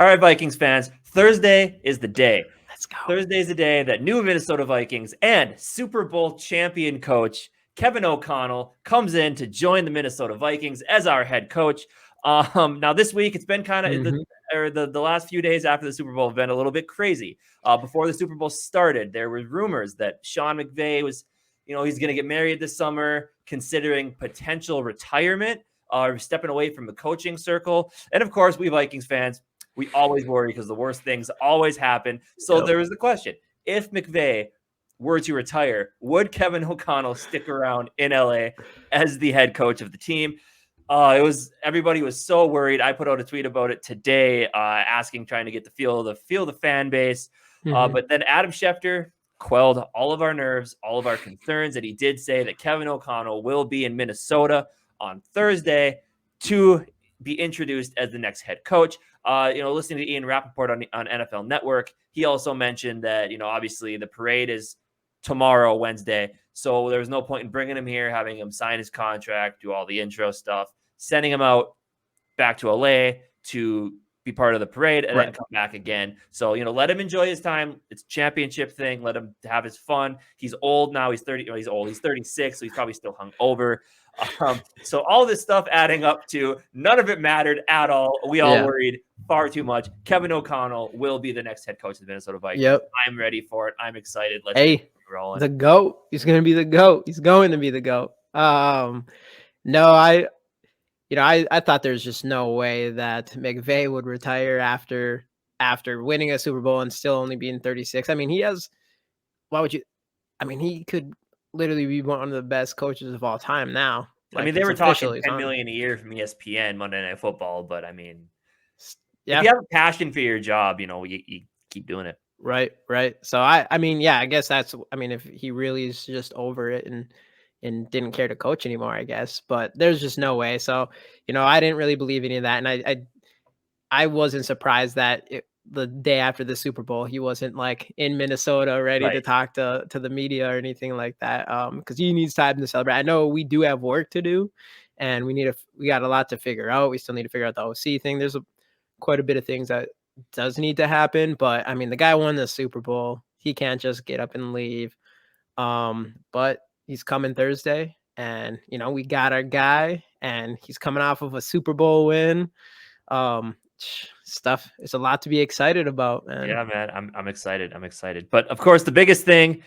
All right, Vikings fans, Thursday is the day. Let's go. Thursday is the day that new Minnesota Vikings and Super Bowl champion coach Kevin O'Connell comes in to join the Minnesota Vikings as our head coach. Now this week it's been kind of the last few days after the Super Bowl have been a little bit crazy. Before the Super Bowl started, there were rumors that Sean McVay was, he's going to get married this summer, considering potential retirement or stepping away from the coaching circle. And of course, we Vikings fans, we always worry because the worst things always happen. So there was the question: if McVay were to retire, would Kevin O'Connell stick around in LA as the head coach of the team? Everybody was so worried. I put out a tweet about it today, trying to get the feel of the fan base. But then Adam Schefter quelled all of our nerves, all of our concerns, and he did say that Kevin O'Connell will be in Minnesota on Thursday to be introduced as the next head coach. Listening to Ian Rappaport on NFL Network, he also mentioned that, obviously the parade is tomorrow, Wednesday. So there's no point in bringing him here, having him sign his contract, do all the intro stuff, sending him out back to LA to be part of the parade and then come back again. So, let him enjoy his time. It's a championship thing. Let him have his fun. He's old now. He's 30. He's old. He's 36. So he's probably still hungover. So all this stuff adding up to none of it mattered at all. We all worried far too much. Kevin O'Connell will be the next head coach of the Minnesota Vikings. Yep. I'm ready for it. I'm excited. Let's get rolling. The GOAT. He's going to be the GOAT. He's going to be the GOAT. No, I thought there's just no way that McVay would retire after winning a Super Bowl and still only being 36. I mean, he could literally be one of the best coaches of all time now. They were talking $10 million a year from ESPN, Monday Night Football, but if you have a passion for your job, you keep doing it. Right. So I guess if he really is just over it and didn't care to coach anymore, I guess, but there's just no way. So, I didn't really believe any of that. And I wasn't surprised that the day after the Super Bowl, he wasn't in Minnesota ready to talk to the media or anything like that. Cause he needs time to celebrate. I know we do have work to do and we got a lot to figure out. We still need to figure out the OC thing. There's quite a bit of things that does need to happen, but the guy won the Super Bowl. He can't just get up and leave. But he's coming Thursday and, we got our guy and he's coming off of a Super Bowl win. Stuff. It's a lot to be excited about, man. Yeah, man. I'm excited. But of course, the biggest thing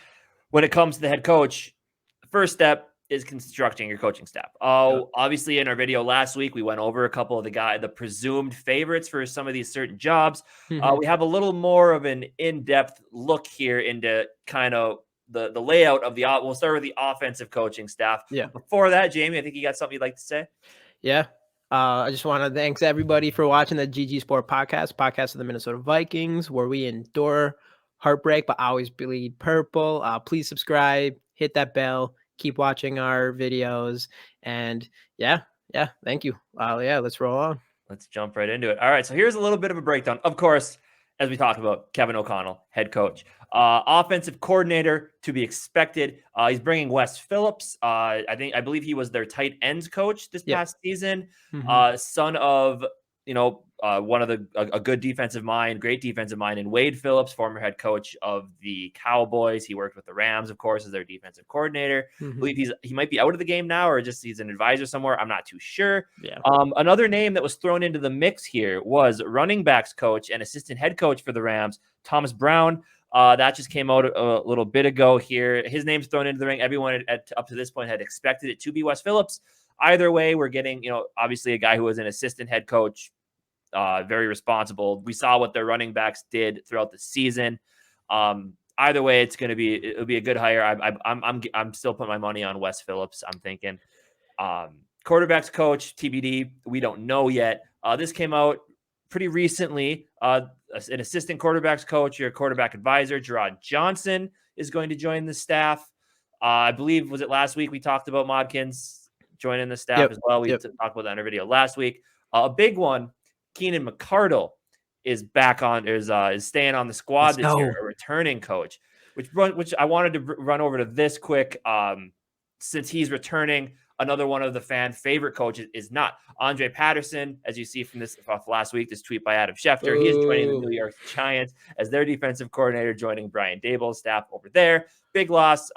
when it comes to the head coach, the first step is constructing your coaching staff. Obviously in our video last week, we went over a couple of the presumed favorites for some of these certain jobs. We have a little more of an in-depth look here into kind of the layout of we'll start with the offensive coaching staff. Yeah. Before that, Jamie, I think you got something you'd like to say? Yeah. I just want to thank everybody for watching the GG Sport podcast of the Minnesota Vikings, where we endure heartbreak, but always bleed purple. Please subscribe, hit that bell, keep watching our videos. And thank you. Let's roll on. Let's jump right into it. All right. So here's a little bit of a breakdown. Of course, as we talked about, Kevin O'Connell, head coach. Offensive coordinator to be expected. He's bringing Wes Phillips. I believe he was their tight ends coach this past season. Son of, one of a good defensive mind, great defensive mind, and Wade Phillips, former head coach of the Cowboys. He worked with the Rams, of course, as their defensive coordinator. I believe he might be out of the game now, or just he's an advisor somewhere. I'm not too sure. Yeah. Another name that was thrown into the mix here was running backs coach and assistant head coach for the Rams, Thomas Brown. That just came out a little bit ago here. His name's thrown into the ring. Everyone up to this point had expected it to be Wes Phillips. Either way, we're getting, obviously a guy who was an assistant head coach, very responsible. We saw what their running backs did throughout the season. Either way, it'll be a good hire. I'm still putting my money on Wes Phillips. I'm thinking quarterbacks coach, TBD. We don't know yet. This came out pretty recently. An assistant quarterbacks coach, your quarterback advisor, Jerrod Johnson, is going to join the staff. I believe, was it last week we talked about Modkins joining the staff as well? We talked about that in our video last week. A big one, Keenan McCardell is back on, is staying on the squad this year, a returning coach, which I wanted to run over to this quick. Since he's returning, another one of the fan favorite coaches is not. Andre Patterson, as you see from this last week, this tweet by Adam Schefter, he is joining the New York Giants as their defensive coordinator, joining Brian Daboll's staff over there. Big loss.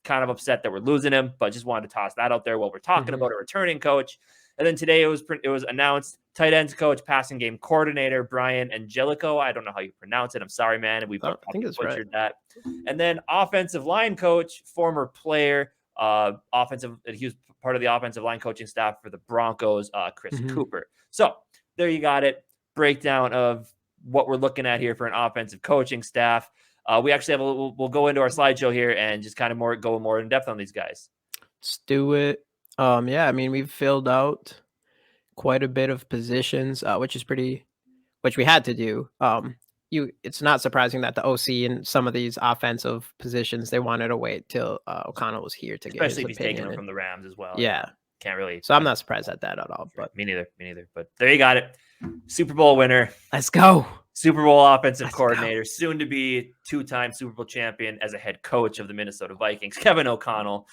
Kind of upset that we're losing him, but just wanted to toss that out there while we're talking about a returning coach. And then today it was announced tight ends coach, passing game coordinator Brian Angelicho. I don't know how you pronounce it. I'm sorry, man. We I think it's butchered right. that. And then offensive line coach, former player, he was part of the offensive line coaching staff for the Broncos, Chris Kuper. So there you got it. Breakdown of what we're looking at here for an offensive coaching staff. We actually we'll go into our slideshow here and just kind of go more in depth on these guys. Let's do it. Yeah, I mean, we've filled out quite a bit of positions, which we had to do. It's not surprising that the OC in some of these offensive positions, they wanted to wait till O'Connell was here to get his especially if he's opinion. taking him from the Rams as well. Yeah. Can't really. So I'm not surprised at that at all. But me neither. But there you got it. Super Bowl winner. Let's go. Super Bowl offensive coordinator, soon to be 2-time Super Bowl champion as a head coach of the Minnesota Vikings, Kevin O'Connell.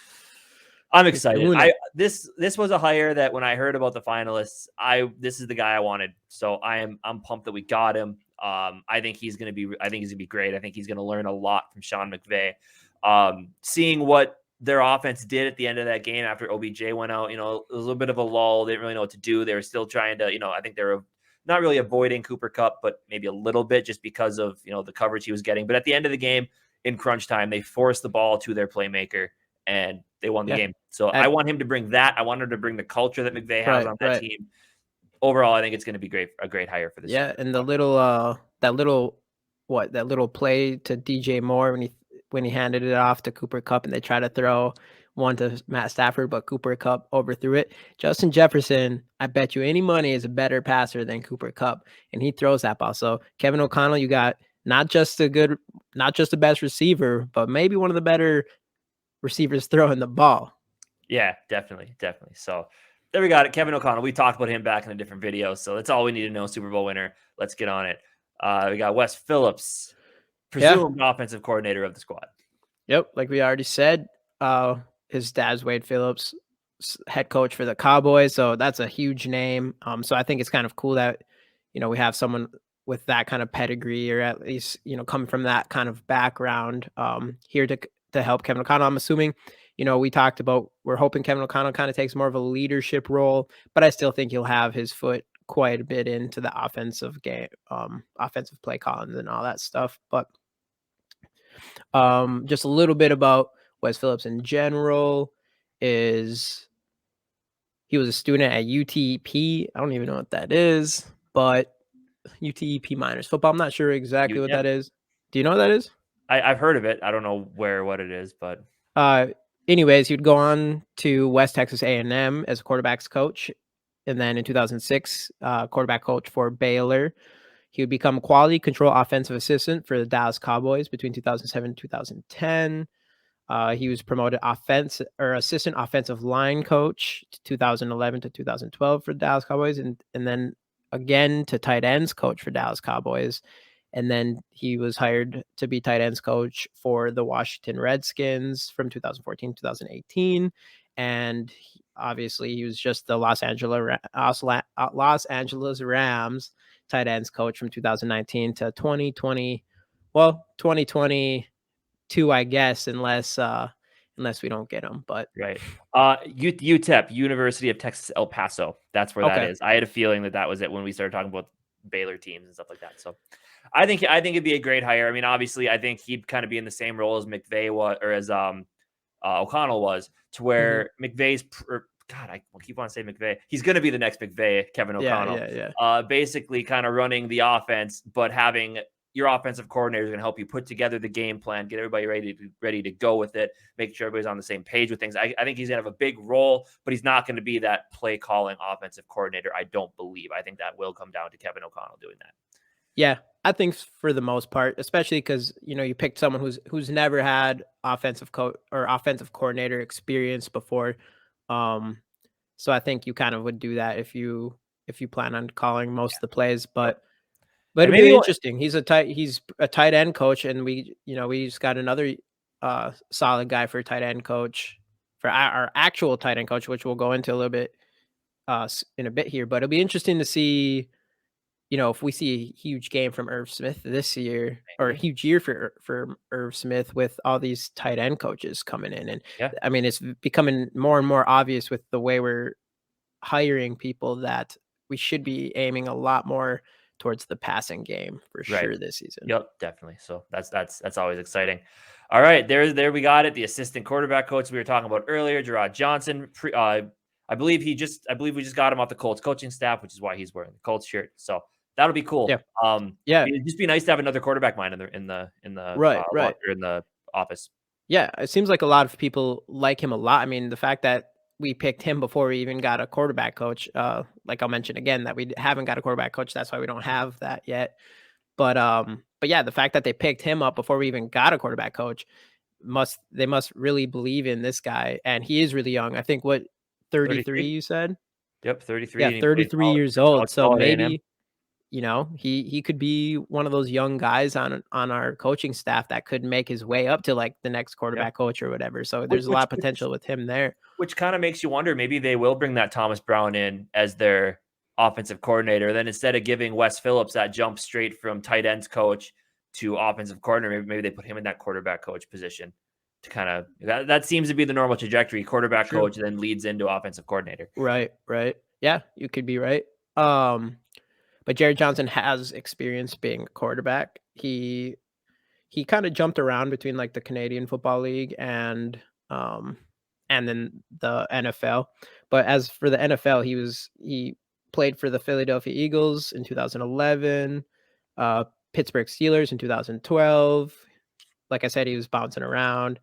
I'm excited. This was a hire that when I heard about the finalists, this is the guy I wanted. So I'm pumped that we got him. I think he's gonna be great. I think he's gonna learn a lot from Sean McVay. Seeing what their offense did at the end of that game after OBJ went out, it was a little bit of a lull. They didn't really know what to do. They were still trying to, I think they were not really avoiding Cooper Kupp, but maybe a little bit just because of, the coverage he was getting. But at the end of the game, in crunch time, they forced the ball to their playmaker and they won the game. So I want him to bring that. I want him to bring the culture that McVay has on that team. Overall, I think it's going to be a great hire for this. Yeah, and the that little play to DJ Moore when he handed it off to Cooper Kupp and they tried to throw one to Matt Stafford, but Cooper Kupp overthrew it. Justin Jefferson, I bet you any money, is a better passer than Cooper Kupp, and he throws that ball. So Kevin O'Connell, you got not just the best receiver, but maybe one of the better receivers throwing the ball. Yeah, definitely. So there we got it. Kevin O'Connell. We talked about him back in a different video. So that's all we need to know. Super Bowl winner. Let's get on it. We got Wes Phillips, presumed offensive coordinator of the squad. Yep. Like we already said, his dad's Wade Phillips, head coach for the Cowboys. So that's a huge name. So I think it's kind of cool that, we have someone with that kind of pedigree, or at least, coming from that kind of background here to help Kevin O'Connell. I'm assuming, we talked about, we're hoping Kevin O'Connell kind of takes more of a leadership role, but I still think he'll have his foot quite a bit into the offensive game, offensive play calling and all that stuff. But just a little bit about Wes Phillips in general is he was a student at UTEP. I don't even know what that is, but UTEP minors football. I'm not sure exactly what that is. Do you know what that is? I've heard of it. I don't know what it is, but anyways, he'd go on to West Texas A&M as a quarterbacks coach, and then in 2006, quarterback coach for Baylor. He would become a quality control offensive assistant for the Dallas Cowboys between 2007 and 2010. He was promoted assistant offensive line coach 2011 to 2012 for the Dallas Cowboys, and then again to tight ends coach for Dallas Cowboys. And then he was hired to be tight ends coach for the Washington Redskins from 2014 to 2018. And obviously he was just the Los Angeles Rams tight ends coach from 2019 to 2020. Well, 2022, I guess, unless we don't get him. But right. UTEP, University of Texas El Paso. That's where that is. I had a feeling that was it when we started talking about Baylor teams and stuff like that. So I think it'd be a great hire. I mean, obviously, I think he'd kind of be in the same role as McVay was, or as O'Connell was, to where McVay's. God, I keep on saying McVay. He's going to be the next McVay, Kevin O'Connell. Yeah. Basically, kind of running the offense, but having your offensive coordinator is going to help you put together the game plan, get everybody ready to go with it, make sure everybody's on the same page with things. I think he's going to have a big role, but he's not going to be that play calling offensive coordinator. I don't believe. I think that will come down to Kevin O'Connell doing that. Yeah, I think for the most part, especially because you picked someone who's never had offensive coach or offensive coordinator experience before. So I think you kind of would do that if you plan on calling most of the plays, but it'd be interesting. He's a tight end coach, and we just got another solid guy for a tight end coach for our actual tight end coach, which we'll go into a little bit in a bit here. But it'll be interesting to see, if we see a huge game from Irv Smith this year, or a huge year for Irv Smith with all these tight end coaches coming in. And I mean, it's becoming more and more obvious with the way we're hiring people that we should be aiming a lot more towards the passing game for sure this season. Yep, definitely. So that's always exciting. All right, there we got it. The assistant quarterback coach we were talking about earlier, Jerrod Johnson. I believe we just got him off the Colts coaching staff, which is why he's wearing the Colts shirt. So that'll be cool. It'd just be nice to have another quarterback mind in the in the office. Yeah, it seems like a lot of people like him a lot. I mean, the fact that we picked him before we even got a quarterback coach, like I'll mention again that we haven't got a quarterback coach. That's why we don't have that yet. But yeah, the fact that they picked him up before we even got a quarterback coach they must really believe in this guy, and he is really young. I think 33 you said? Yep, 33. Yeah, 33 years old. So maybe he could be one of those young guys on our coaching staff that could make his way up to like the next quarterback coach or whatever. So there's a lot of potential with him there. Which kind of makes you wonder, maybe they will bring that Thomas Brown in as their offensive coordinator. Then instead of giving Wes Phillips that jump straight from tight ends coach to offensive coordinator, maybe they put him in that quarterback coach position to kind of that seems to be the normal trajectory. Quarterback coach then leads into offensive coordinator. Right. Yeah, you could be right. But Jerrod Johnson has experience being a quarterback. He kind of jumped around between like the Canadian Football League and then the NFL. But as for the NFL, he played for the Philadelphia Eagles in 2011, Pittsburgh Steelers in 2012. Like I said, he was bouncing around.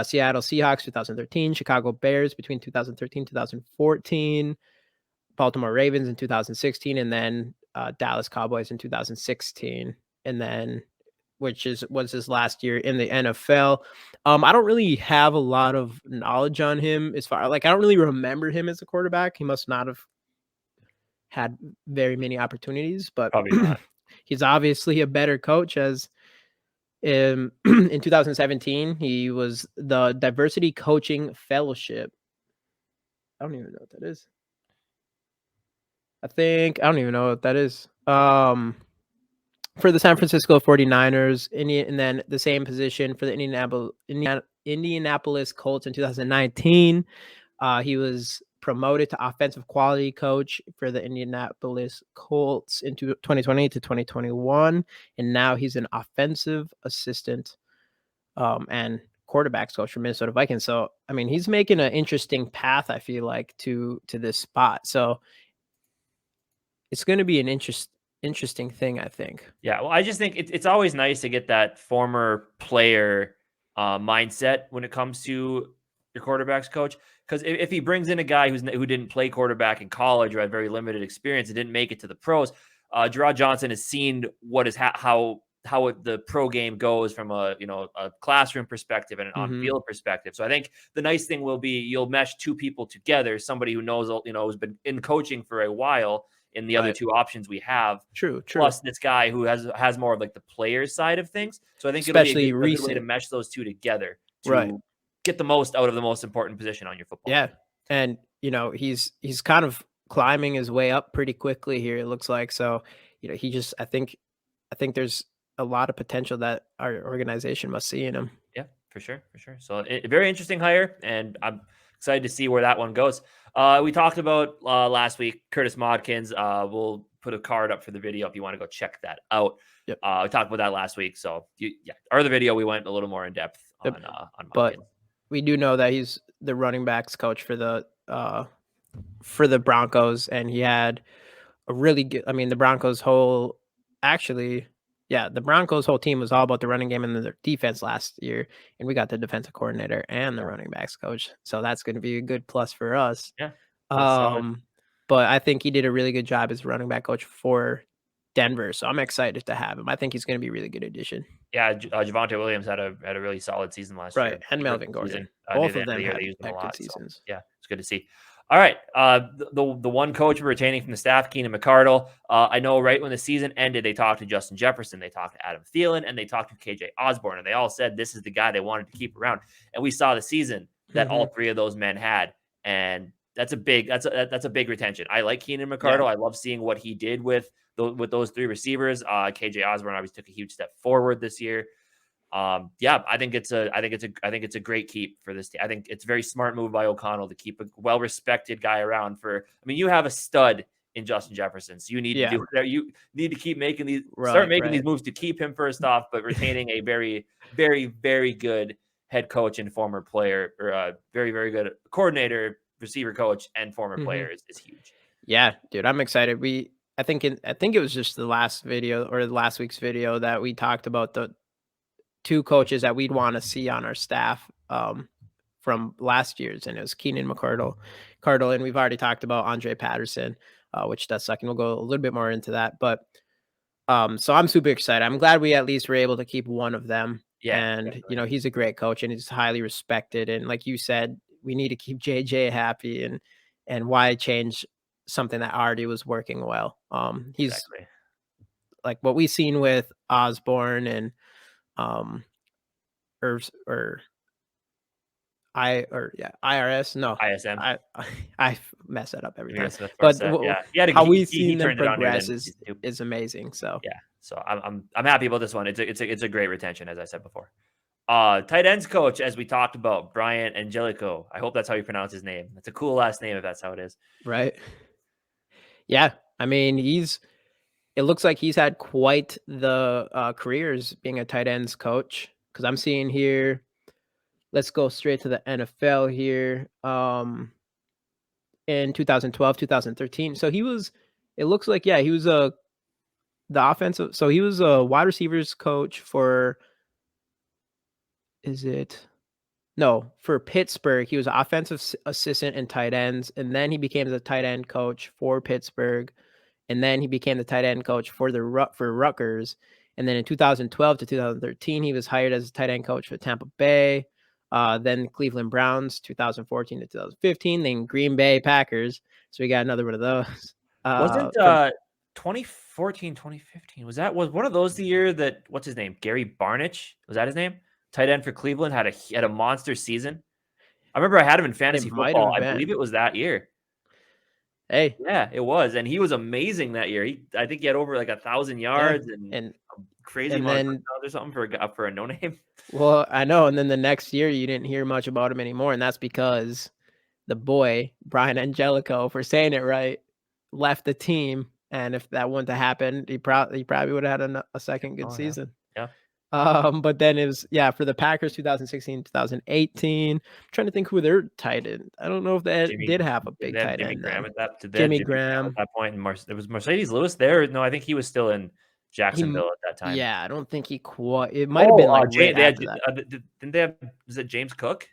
Seattle Seahawks 2013, Chicago Bears between 2013 2014, Baltimore Ravens in 2016, and then Dallas Cowboys in 2016, and then was his last year in the NFL. I don't really have a lot of knowledge on him as far I don't really remember him as a quarterback. He must not have had very many opportunities, but probably not. He's obviously a better coach. As in 2017, he was the Diversity Coaching Fellowship. I don't even know what that is. I don't even know what that is. For the San Francisco 49ers, and then the same position for the Indianapolis Colts in 2019. He was promoted to offensive quality coach for the Indianapolis Colts into 2020 to 2021, and now he's an offensive assistant and quarterbacks coach for Minnesota Vikings. So, I mean, he's making an interesting path, I feel like, to this spot. So it's going to be an interesting thing, I think. Yeah, well, I just think it's always nice to get that former player mindset when it comes to your quarterback's coach. Because if he brings in a guy who didn't play quarterback in college or had very limited experience and didn't make it to the pros, Jerrod Johnson has seen what is how the pro game goes from a classroom perspective and an on-field perspective. So I think the nice thing will be you'll mesh two people together, somebody who knows, has been in coaching for a while in the other two options we have. True. Plus this guy who has more of like the player's side of things. So I think especially it'll be a good way to mesh those two together to get the most out of the most important position on your football team. And he's kind of climbing his way up pretty quickly here, it looks like. So he just I think there's a lot of potential that our organization must see in him. Yeah, for sure. So a very interesting hire, and I'm excited to see where that one goes. We talked about last week, Curtis Modkins. We'll put a card up for the video if you want to go check that out. Yep. We talked about that last week. So our other video, we went a little more in depth on Modkins. But we do know that he's the running backs coach for the Broncos, and he had a really good. I mean, the Broncos' whole team was all about the running game and their defense last year, and we got the defensive coordinator and the running backs coach, so that's going to be a good plus for us. Yeah. But I think he did a really good job as running back coach for Denver, so I'm excited to have him. I think he's going to be a really good addition. Yeah, Javonte Williams had a really solid season last year. And Melvin Gordon. Both of them had good seasons. So, yeah, it's good to see. All right, the one coach we're retaining from the staff, Keenan McCardell. I know right when the season ended, they talked to Justin Jefferson, they talked to Adam Thielen, and they talked to KJ Osborne, and they all said this is the guy they wanted to keep around. And we saw the season. that all three of those men had. And that's a big retention. I like Keenan McCardell. Yeah. I love seeing what he did with those three receivers. KJ Osborne obviously took a huge step forward this year. Yeah, I think it's a great keep for this team. I think it's a very smart move by O'Connell to keep a well-respected guy around you have a stud in Justin Jefferson, so you need to do that. You need to keep making these moves to keep him first off, but retaining a very, very, very good head coach and former player, or a very, very good coordinator, receiver coach, and former player is huge. Yeah, dude, I'm excited. I think it was just the last video or last week's video that we talked about the two coaches that we'd want to see on our staff from last year's, and it was Keenan McCardell, and we've already talked about Andre Patterson, which does suck, and we'll go a little bit more into that. But so I'm super excited. I'm glad we at least were able to keep one of them. Yeah, and definitely. he's a great coach and he's highly respected. And like you said, we need to keep JJ happy, and why change something that already was working well. He's like what we've seen with Osborne and IRS. No, ISM. I mess that up every time. But how we've seen them progress is amazing. So yeah, so I'm happy about this one. It's a great retention, as I said before. Tight ends coach, as we talked about, Brian Angelicho. I hope that's how you pronounce his name. That's a cool last name if that's how it is. Right. Yeah, I mean it looks like he's had quite the career as being a tight ends coach, because I'm seeing here. Let's go straight to the NFL here. In 2012, 2013. So it looks like, he was the offensive. So he was a wide receivers coach for Pittsburgh. He was an offensive assistant and tight ends. And then he became the tight end coach for Pittsburgh. And then he became the tight end coach for Rutgers. And then in 2012 to 2013, he was hired as a tight end coach for Tampa Bay. Then Cleveland Browns, 2014 to 2015. Then Green Bay Packers. So we got another one of those. Wasn't 2014, 2015? Was one of those the year that, what's his name? Gary Barnidge? Was that his name? Tight end for Cleveland, had a monster season. I remember I had him in fantasy football. I believe it was that year. Hey, yeah, it was, and he was amazing that year. I think he had over like 1,000 yards and crazy amount or something for a no name. Well, I know, and then the next year you didn't hear much about him anymore, and that's because the boy Brian Angelicho, for saying it right, left the team. And if that wouldn't have happened, he probably would have had a second good season. Yeah. But then it was for the Packers 2016, 2018. I'm trying to think who their tight end. I don't know if they did have a big tight end. Jimmy Graham at that point, and it was Mercedes Lewis there. No, I think he was still in Jacksonville at that time. Yeah, I don't think he quite. It might have been like didn't they have? Was it James Cook?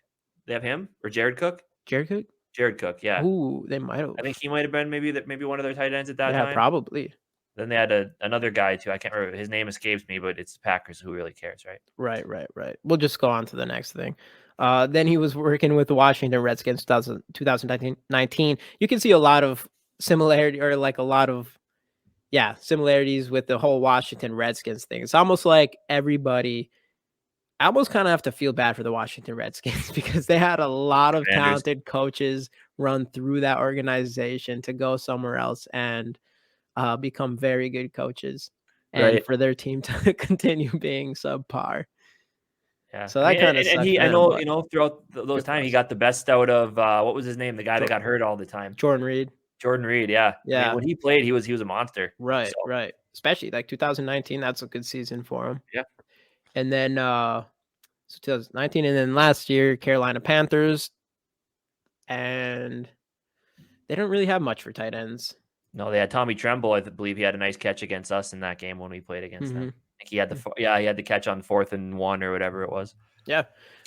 They have him or Jerrod Cook? Jerrod Cook, yeah. Ooh, they might have. I think he might have been maybe one of their tight ends at that time. Yeah, probably. Then they had another guy too. I can't remember. His name escapes me, but it's the Packers. Who really cares, right? Right. We'll just go on to the next thing. Then he was working with the Washington Redskins 2019. You can see a lot of similarity, or like a lot of similarities with the whole Washington Redskins thing. It's almost like everybody. I almost kind of have to feel bad for the Washington Redskins because they had a lot of talented coaches run through that organization to go somewhere else and become very good coaches, and for their team to continue being subpar. Yeah. So that kind of sucks. And I know throughout those times he got the best out of what was his name? The guy that got hurt all the time. Jordan Reed. Yeah. I mean, when he played, he was a monster. Right. Especially like 2019. That's a good season for him. Yeah. And then 2019, and then last year, Carolina Panthers, and they don't really have much for tight ends. No, they had Tommy Tremble. I believe he had a nice catch against us in that game when we played against them. I think he had the catch on 4th and 1 or whatever it was. Yeah,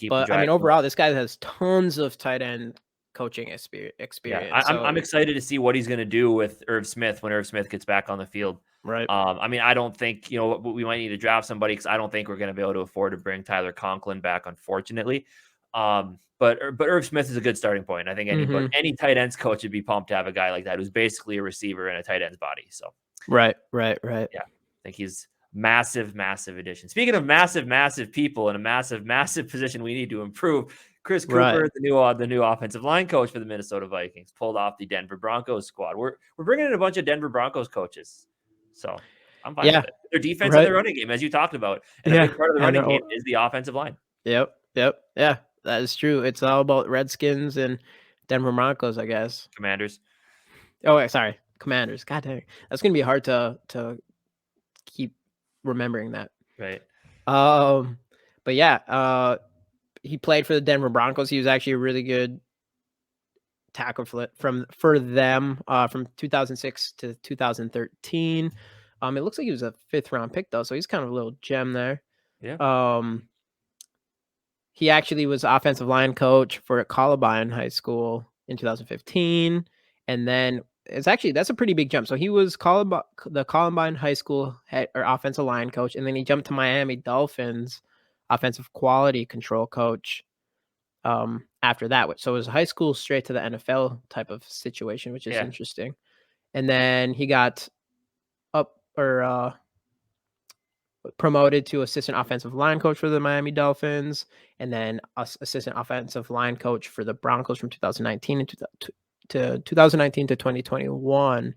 but I mean, overall, this guy has tons of tight end coaching experience. Yeah, I'm excited to see what he's going to do with Irv Smith when Irv Smith gets back on the field. Right. I mean, I don't think we might need to draft somebody because I don't think we're going to be able to afford to bring Tyler Conklin back, unfortunately. But Irv Smith is a good starting point. I think any tight ends coach would be pumped to have a guy like that who's basically a receiver in a tight end's body. So right. Yeah, I think he's Massive addition. Speaking of massive people in a massive position we need to improve, Chris Kuper, Right. the new offensive line coach for the Minnesota Vikings, pulled off the Denver Broncos squad. We're bringing in a bunch of Denver Broncos coaches, so I'm fine with Yeah. it. Their defense and Right. their running game, as you talked about, and a Yeah. big part of the And running game is the offensive line. Yep. Yeah, that is true. It's all about Redskins and Denver Broncos, I guess. Commanders. Oh, wait, sorry, Commanders. God dang, that's gonna be hard to keep remembering that. Right. But yeah, he played for the Denver Broncos. He was actually a really good tackle for them from 2006 to 2013. It looks like he was a 5th round pick though, so he's kind of a little gem there. Yeah. He actually was offensive line coach for Columbine High School in 2015, and then that's a pretty big jump. So he was the Columbine High School head or offensive line coach, and then he jumped to Miami Dolphins offensive quality control coach after that. So it was high school straight to the NFL type of situation, which is interesting. And then he got promoted to assistant offensive line coach for the Miami Dolphins, and then assistant offensive line coach for the Broncos from 2019 to 2019 to 2021.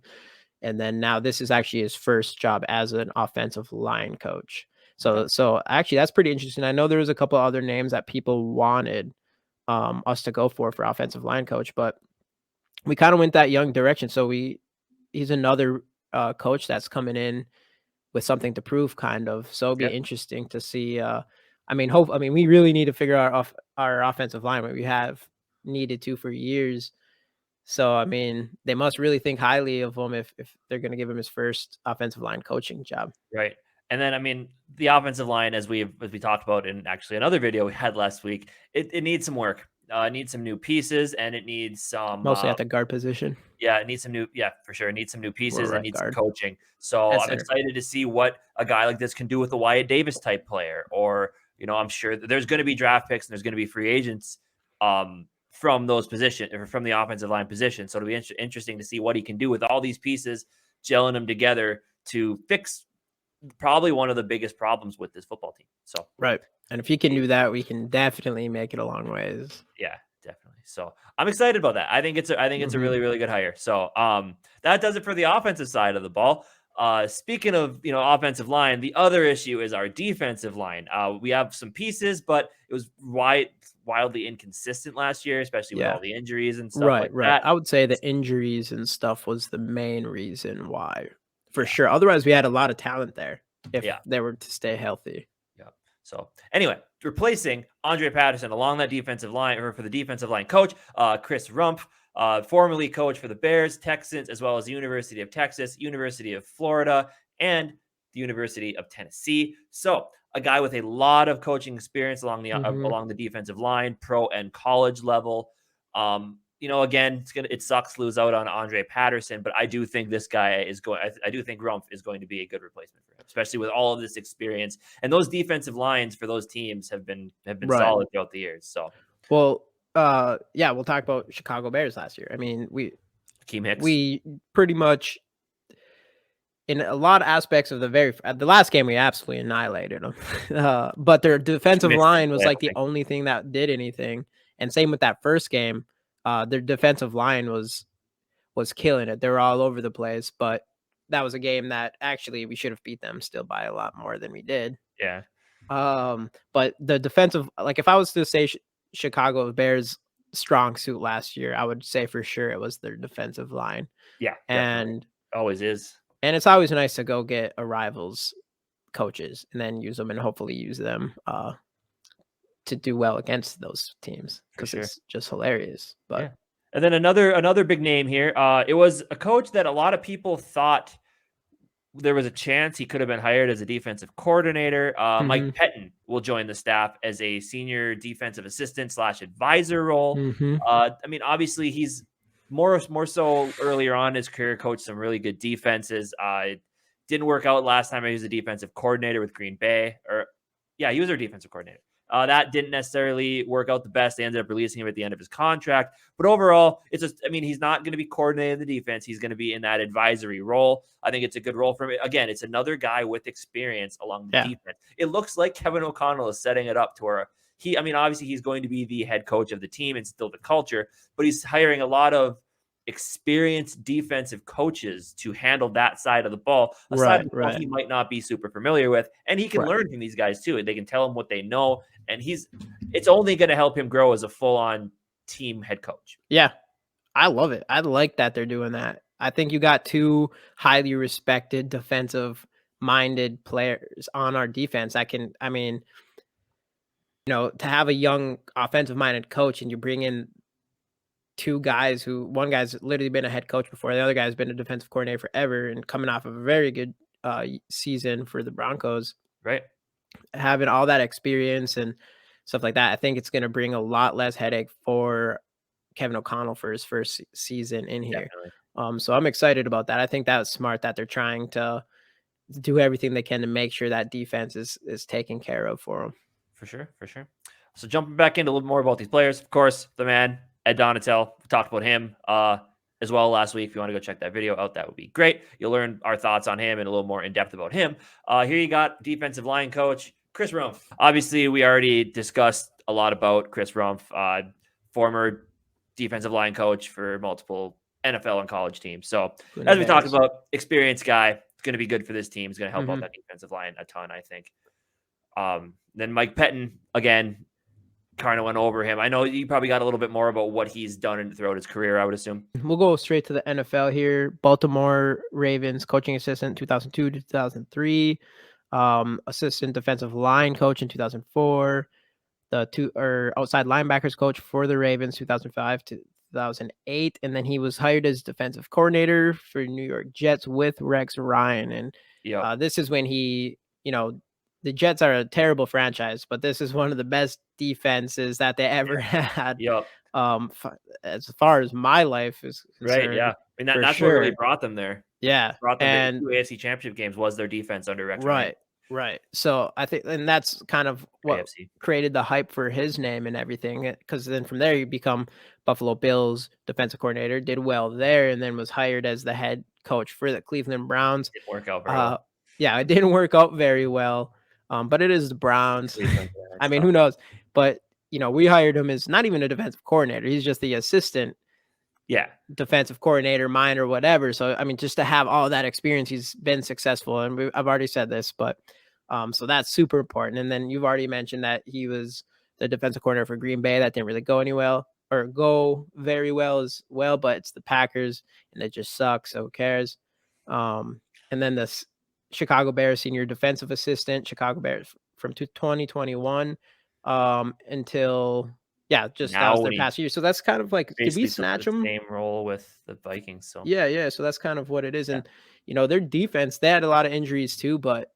And then now this is actually his first job as an offensive line coach. So actually that's pretty interesting. I know there was a couple other names that people wanted us to go for offensive line coach, but we kind of went that young direction. So he's another coach that's coming in with something to prove, kind of. So it'll be interesting to see. We really need to figure out our offensive line, what we have needed to for years. So, I mean, they must really think highly of him if they're going to give him his first offensive line coaching job. Right. And then, I mean, the offensive line, as we talked about in actually another video we had last week, it needs some work. It needs some new pieces, and it needs some mostly at the guard position. Yeah, it needs some new. Yeah, for sure, it needs some new pieces. It needs some guard. coaching. So I'm excited to see what a guy like this can do with a Wyatt Davis type player. Or I'm sure that there's going to be draft picks and there's going to be free agents from those positions or from the offensive line position. So it'll be interesting to see what he can do with all these pieces, gelling them together to fix probably one of the biggest problems with this football team. So right. And if he can do that, we can definitely make it a long ways. Yeah, definitely. So I'm excited about that. I think it's a really, really good hire. So that does it for the offensive side of the ball. Speaking of offensive line, the other issue is our defensive line. We have some pieces, but it was wildly inconsistent last year, especially with all the injuries and stuff like that. I would say the injuries and stuff was the main reason why, for sure. Otherwise, we had a lot of talent there if they were to stay healthy. Yeah. So anyway, replacing Andre Patterson along that defensive line, or for the defensive line coach, Chris Rumph, formerly coach for the Bears, Texans, as well as the University of Texas, University of Florida, and the University of Tennessee. So a guy with a lot of coaching experience along the defensive line, pro and college level. Again, it sucks to lose out on Andre Patterson, but I do think this guy is going. I do think Rumph is going to be a good replacement for him, especially with all of this experience. And those defensive lines for those teams have been solid throughout the years. So, we'll talk about Chicago Bears last year. I mean, Keem Hicks. We pretty much, in a lot of aspects of the last game, we absolutely annihilated them. But their defensive line was like the only thing that did anything. And same with that first game. Their defensive line was killing it. They were all over the place, but that was a game that actually we should have beat them still by a lot more than we did. Yeah. But the defensive, like if I was to say Chicago Bears strong suit last year, I would say for sure it was their defensive line. Yeah. And always is. And it's always nice to go get a rival's coaches and then use them and hopefully use them to do well against those teams, because it's just hilarious. But and then another big name here. It was a coach that a lot of people thought there was a chance he could have been hired as a defensive coordinator. Mike Pettine will join the staff as a senior defensive assistant / advisor role. I mean, obviously he's more so earlier on in his career, coached some really good defenses. Didn't work out last time he was a defensive coordinator with Green Bay. He was their defensive coordinator. That didn't necessarily work out the best. They ended up releasing him at the end of his contract. But overall, it's just, I mean, he's not going to be coordinating the defense. He's going to be in that advisory role. I think it's a good role for him. Again, it's another guy with experience along the defense. It looks like Kevin O'Connell is setting it up to where I mean, obviously he's going to be the head coach of the team and still the culture, but he's hiring a lot of experienced defensive coaches to handle that side of the ball, a side of the ball he might not be super familiar with, and he can learn from these guys too. They can tell him what they know, and it's only going to help him grow as a full-on team head coach. Yeah, I love it. I like that they're doing that. I think you got two highly respected defensive-minded players on our defense. I mean, to have a young offensive-minded coach and you bring in two guys one guy's literally been a head coach before, the other guy's been a defensive coordinator forever and coming off of a very good season for the Broncos. Right. Having all that experience and stuff like that, I think it's going to bring a lot less headache for Kevin O'Connell for his first season in here. So I'm excited about that. I think that was smart that they're trying to do everything they can to make sure that defense is taken care of for them. For sure. So jumping back into a little more about these players, of course, the man, Ed Donatel, we talked about him as well last week. If you want to go check that video out, that would be great. You'll learn our thoughts on him and a little more in depth about him. Here you got defensive line coach Chris Rumph. Obviously, we already discussed a lot about Chris Rumph, former defensive line coach for multiple NFL and college teams. So as we talked about, experienced guy, it's going to be good for this team. It's going to help out that defensive line a ton, I think. Then Mike Pettine, again, kind of went over him. I know you probably got a little bit more about what he's done throughout his career, I would assume. We'll go straight to the NFL here. Baltimore Ravens coaching assistant 2002 to 2003, assistant defensive line coach in 2004, outside linebackers coach for the Ravens 2005 to 2008, and then he was hired as defensive coordinator for New York Jets with Rex Ryan. And this is when the Jets are a terrible franchise, but this is one of the best defenses that they ever had. As far as my life is concerned. Right, yeah. I mean, that's what really brought them there. Yeah. Brought them to 2 AFC championship games was their defense under Rex Ryan. Right. So I think, and that's kind of what created the hype for his name and everything, because then from there you become Buffalo Bills defensive coordinator, did well there, and then was hired as the head coach for the Cleveland Browns. It didn't work out very well. Yeah, it didn't work out very well. But it is the Browns. I mean, who knows? But, we hired him as not even a defensive coordinator. He's just the assistant defensive coordinator, mine or whatever. So, I mean, just to have all that experience, he's been successful. And I've already said this, but so that's super important. And then you've already mentioned that he was the defensive coordinator for Green Bay. That didn't really go very well as well, but it's the Packers and it just sucks. So who cares? And then this Chicago Bears senior defensive assistant, Chicago Bears from 2021 until just that was their past year. So that's kind of like, did we snatch them? Same role with the Vikings. So yeah. So that's kind of what it is. And their defense, they had a lot of injuries too, but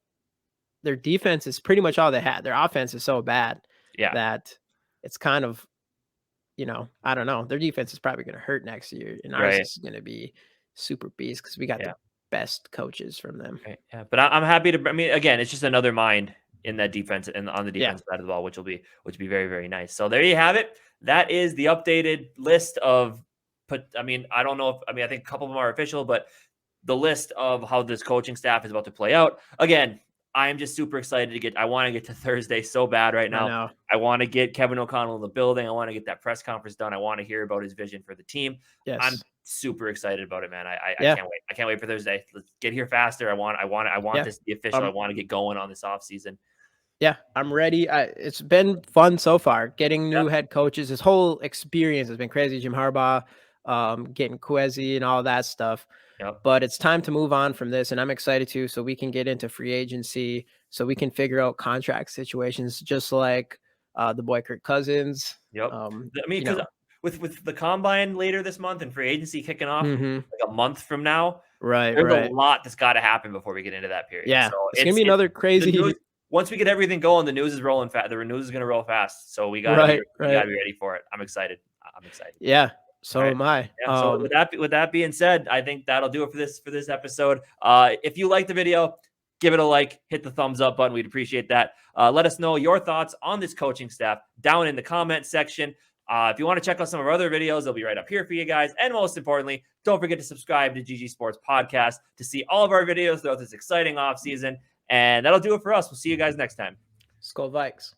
their defense is pretty much all they had. Their offense is so bad that it's kind of, I don't know. Their defense is probably going to hurt next year, and ours is going to be super beast because we got the best coaches from them. Right. Yeah, but I'm happy to. I mean, again, it's just another mind in that defense and on the defense side of the ball, which will be very, very nice. So there you have it. That is the updated list of. I mean, I don't know I think a couple of them are official, but the list of how this coaching staff is about to play out. Again, I am just super excited I want to get to Thursday so bad right now. I want to get Kevin O'Connell in the building. I want to get that press conference done. I want to hear about his vision for the team. Yes. I'm super excited about it, man. I can't wait. I can't wait for Thursday. Let's get here faster. I want this to be official. I want to get going on this offseason. Yeah, I'm ready. It's been fun so far. Getting new head coaches. This whole experience has been crazy. Jim Harbaugh, getting Kwesi and all that stuff. But it's time to move on from this, and I'm excited too, so we can get into free agency, so we can figure out contract situations, just like the boy Kirk Cousins. I mean, because with the combine later this month and free agency kicking off like a month from now, there's a lot that's got to happen before we get into that period. Yeah, so it's gonna be another crazy. Once we get everything going, the news is rolling fast. The news is gonna roll fast, so we gotta be ready for it. I'm excited. Yeah. So am I. Yeah, so with that being said, I think that'll do it for this episode. If you like the video, give it a like, hit the thumbs up button. We'd appreciate that. Let us know your thoughts on this coaching staff down in the comment section. If you want to check out some of our other videos, they'll be right up here for you guys. And most importantly, don't forget to subscribe to GG Sports Podcast to see all of our videos throughout this exciting offseason. And that'll do it for us. We'll see you guys next time. SKOL Vikes.